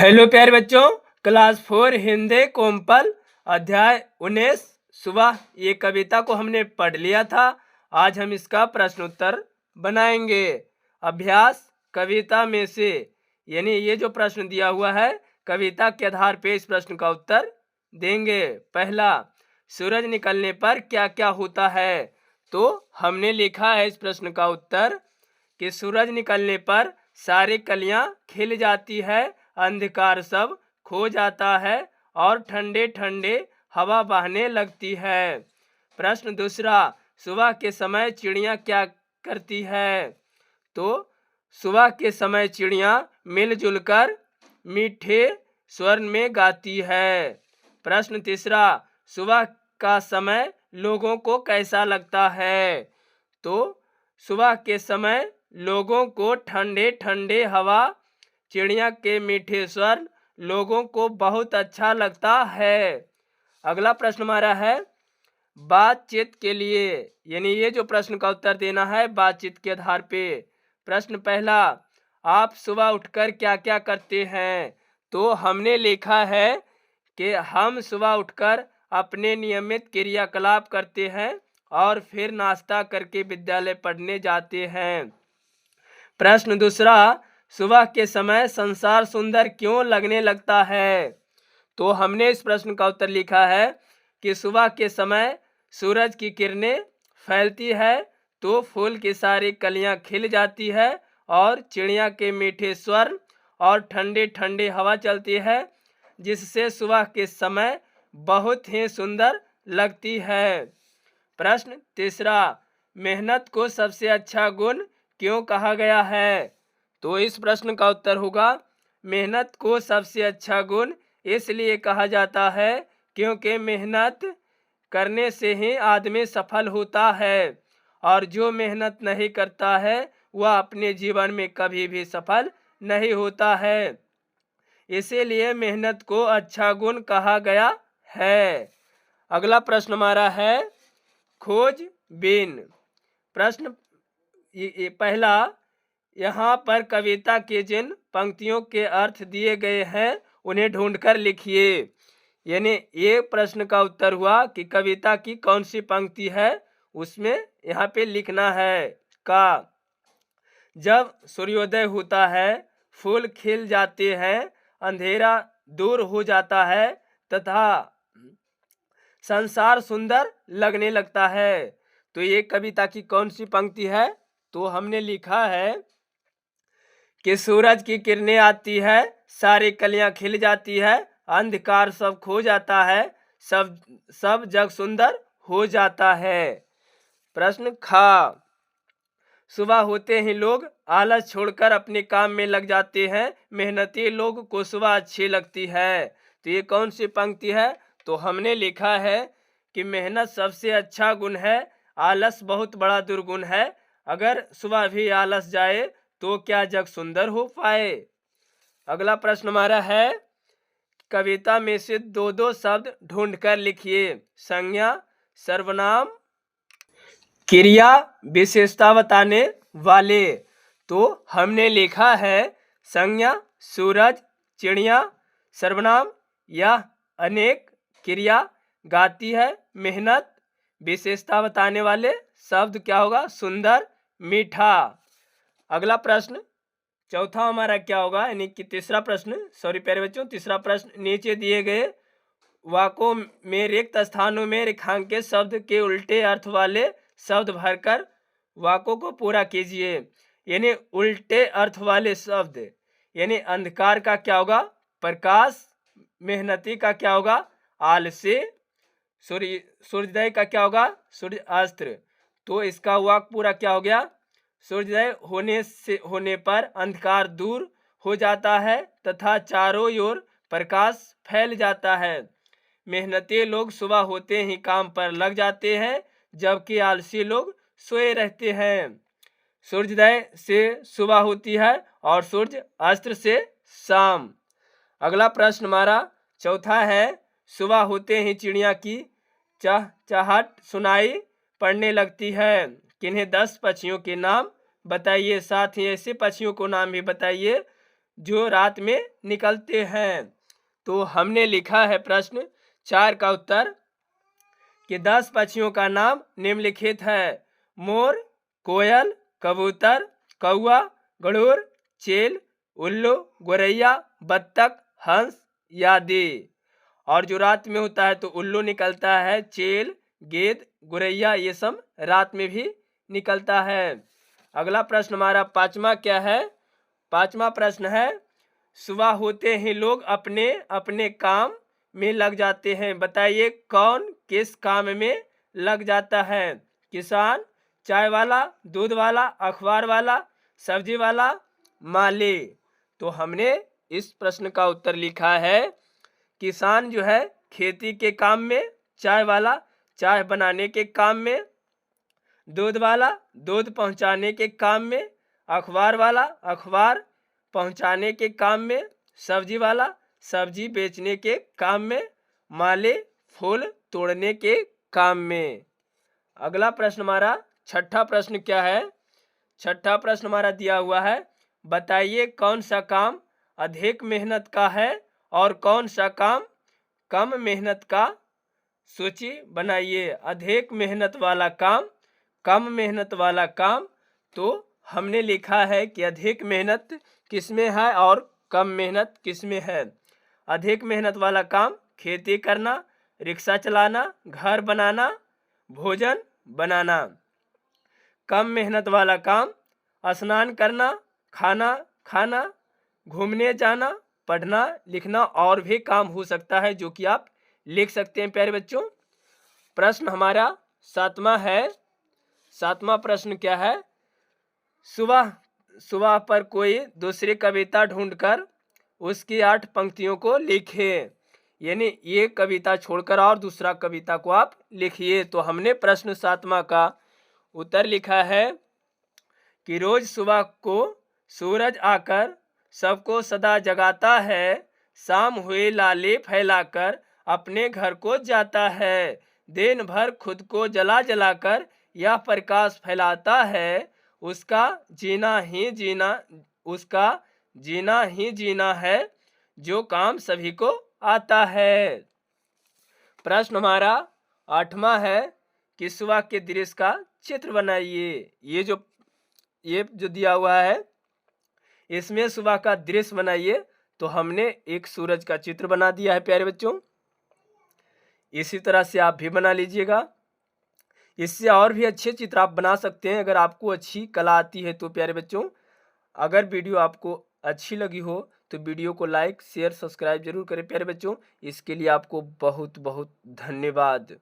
Hello प्यारे बच्चों, class 4 Hindi कोमपल अध्याय 19 सुबह ये कविता को हमने पढ़ लिया था। आज हम इसका प्रश्न उत्तर बनाएंगे। अभ्यास कविता में से, यानी ये जो प्रश्न दिया हुआ है कविता के आधार पे इस प्रश्न का उत्तर देंगे। पहला, सूरज निकलने पर क्या क्या होता है? तो हमने लिखा है इस प्रश्न का उत्तर कि सूरज निकलने पर सारी कलियां खिल जाती है, अंधकार सब खो जाता है और ठंडे ठंडे हवा बहने लगती है। प्रश्न दूसरा, सुबह के समय चिड़िया क्या करती है? तो सुबह के समय चिड़िया मिलजुल कर मीठे स्वर में गाती है। प्रश्न तीसरा, सुबह का समय लोगों को कैसा लगता है? तो सुबह के समय लोगों को ठंडे ठंडे हवा, चिड़िया के मीठे स्वर लोगों को बहुत अच्छा लगता है। अगला प्रश्न हमारा है बातचीत के लिए, यानी ये जो प्रश्न का उत्तर देना है बातचीत के आधार पे। प्रश्न पहला, आप सुबह उठकर क्या क्या करते हैं? तो हमने लिखा है कि हम सुबह उठकर अपने नियमित क्रियाकलाप करते हैं और फिर नाश्ता करके विद्यालय पढ़ने जाते हैं। प्रश्न दूसरा, सुबह के समय संसार सुंदर क्यों लगने लगता है? तो हमने इस प्रश्न का उत्तर लिखा है कि सुबह के समय सूरज की किरणें फैलती है तो फूल की सारी कलियां खिल जाती है और चिड़िया के मीठे स्वर और ठंडे ठंडे हवा चलती है, जिससे सुबह के समय बहुत ही सुंदर लगती है। प्रश्न तीसरा, मेहनत को सबसे अच्छा गुण क्यों कहा गया है? तो इस प्रश्न का उत्तर होगा मेहनत को सबसे अच्छा गुण इसलिए कहा जाता है क्योंकि मेहनत करने से ही आदमी सफल होता है और जो मेहनत नहीं करता है वह अपने जीवन में कभी भी सफल नहीं होता है। इसीलिए मेहनत को अच्छा गुण कहा गया है। अगला प्रश्न हमारा है खोजबीन। प्रश्न पहला, यहाँ पर कविता के जिन पंक्तियों के अर्थ दिए गए हैं उन्हें ढूंढकर लिखिए। यानी ये प्रश्न का उत्तर हुआ कि कविता की कौन सी पंक्ति है, उसमें यहाँ पे लिखना है का। जब सूर्योदय होता है, फूल खिल जाते हैं, अंधेरा दूर हो जाता है तथा संसार सुंदर लगने लगता है। तो ये कविता की कौन सी पंक्ति है? तो हमने लिखा है कि सूरज की किरणें आती है, सारी कलियां खिल जाती है, अंधकार सब खो जाता है, सब जग सुंदर हो जाता है। प्रश्न खा, सुबह होते ही लोग आलस छोड़कर अपने काम में लग जाते हैं, मेहनती लोग को सुबह अच्छी लगती है। तो ये कौन सी पंक्ति है? तो हमने लिखा है कि मेहनत सबसे अच्छा गुण है, आलस बहुत बड़ा दुर्गुण है। अगर सुबह भी आलस जाए तो क्या जग सुंदर हो पाए? अगला प्रश्न हमारा है कविता में से दो दो शब्द ढूंढकर लिखिए। संज्ञा, सर्वनाम, क्रिया, विशेषता बताने वाले। तो हमने लिखा है संज्ञा सूरज, चिड़िया, सर्वनाम यह अनेक, क्रिया गाती है, मेहनत, विशेषता बताने वाले शब्द क्या होगा? सुंदर, मीठा। अगला प्रश्न चौथा हमारा क्या होगा? यानी कि तीसरा प्रश्न, सॉरी प्यारे बच्चों, तीसरा प्रश्न, नीचे दिए गए वाक्यों में रिक्त स्थानों में रेखांकित शब्द के उल्टे अर्थ वाले शब्द भरकर वाक्यों को पूरा कीजिए। यानी उल्टे अर्थ वाले शब्द, यानी अंधकार का क्या होगा? प्रकाश, मेहनती का क्या होगा? आलसी, सूर्योदय का क्या होगा? सूर्यास्त। तो इसका वाक्य पूरा क्या हो गया? सूर्योदय होने पर अंधकार दूर हो जाता है तथा चारों ओर प्रकाश फैल जाता है। मेहनती लोग सुबह होते ही काम पर लग जाते हैं जबकि आलसी लोग सोए रहते हैं। सूर्योदय से सुबह होती है और सूर्य अस्त से शाम। अगला प्रश्न हमारा चौथा है सुबह होते ही चिड़िया की चहचहाट सुनाई पड़ने लगती है। किन्हीं 10 पक्षियों के नाम बताइए, साथ ही ऐसे पक्षियों को नाम भी बताइए जो रात में निकलते हैं। तो हमने लिखा है प्रश्न 4 का उत्तर कि 10 पक्षियों का नाम निम्नलिखित है। मोर, कोयल, कबूतर, कौवा, गरुड़, चेल, उल्लू, गोरैया, बत्तख, हंस आदि। और जो रात में होता है तो उल्लू निकलता है, चेल, गेंद, गोरैया ये सब रात में भी निकलता है। अगला प्रश्न हमारा 5वां क्या है? 5वां प्रश्न है, सुबह होते ही लोग अपने अपने काम में लग जाते हैं। बताइए कौन किस काम में लग जाता है? किसान, चाय वाला, दूध वाला, अखबार वाला, सब्जी वाला, माली। तो हमने इस प्रश्न का उत्तर लिखा है, किसान जो है खेती के काम में, चाय वाला चाय बनाने के काम में, दूध वाला दूध पहुंचाने के काम में, अखबार वाला अखबार पहुंचाने के काम में, सब्जी वाला सब्जी बेचने के काम में, माली फूल तोड़ने के काम में। अगला प्रश्न हमारा 6ठा प्रश्न क्या है? 6ठा प्रश्न हमारा दिया हुआ है, बताइए कौन सा काम अधिक मेहनत का है और कौन सा काम कम मेहनत का। सूची बनाइए। अधिक मेहनत वाला काम, कम मेहनत वाला काम। तो हमने लिखा है कि अधिक मेहनत किसमें है और कम मेहनत किसमें है। अधिक मेहनत वाला काम खेती करना, रिक्शा चलाना, घर बनाना, भोजन बनाना। कम मेहनत वाला काम स्नान करना, खाना खाना, घूमने जाना, पढ़ना लिखना और भी काम हो सकता है जो कि आप लिख सकते हैं प्यारे बच्चों। प्रश्न हमारा 7वां है। 7वां प्रश्न क्या है? सुबह सुबह पर कोई दूसरी कविता ढूंढकर उसकी 8 पंक्तियों को लिखे। यानी ये कविता छोड़कर और दूसरा कविता को आप लिखिए। तो हमने प्रश्न 7वां का उत्तर लिखा है कि रोज सुबह को सूरज आकर सबको सदा जगाता है, शाम हुए लाले फैलाकर अपने घर को जाता है, दिन भर खुद को जला जलाकर यह प्रकाश फैलाता है, उसका जीना ही जीना है जो काम सभी को आता है। प्रश्न हमारा 8वां है कि सुबह के दृश्य का चित्र बनाइए। ये जो दिया हुआ है इसमें सुबह का दृश्य बनाइए। तो हमने एक सूरज का चित्र बना दिया है प्यारे बच्चों। इसी तरह से आप भी बना लीजिएगा। इससे और भी अच्छे चित्र आप बना सकते हैं अगर आपको अच्छी कला आती है तो प्यारे बच्चों। अगर वीडियो आपको अच्छी लगी हो तो वीडियो को लाइक शेयर सब्सक्राइब जरूर करें प्यारे बच्चों। इसके लिए आपको बहुत बहुत धन्यवाद।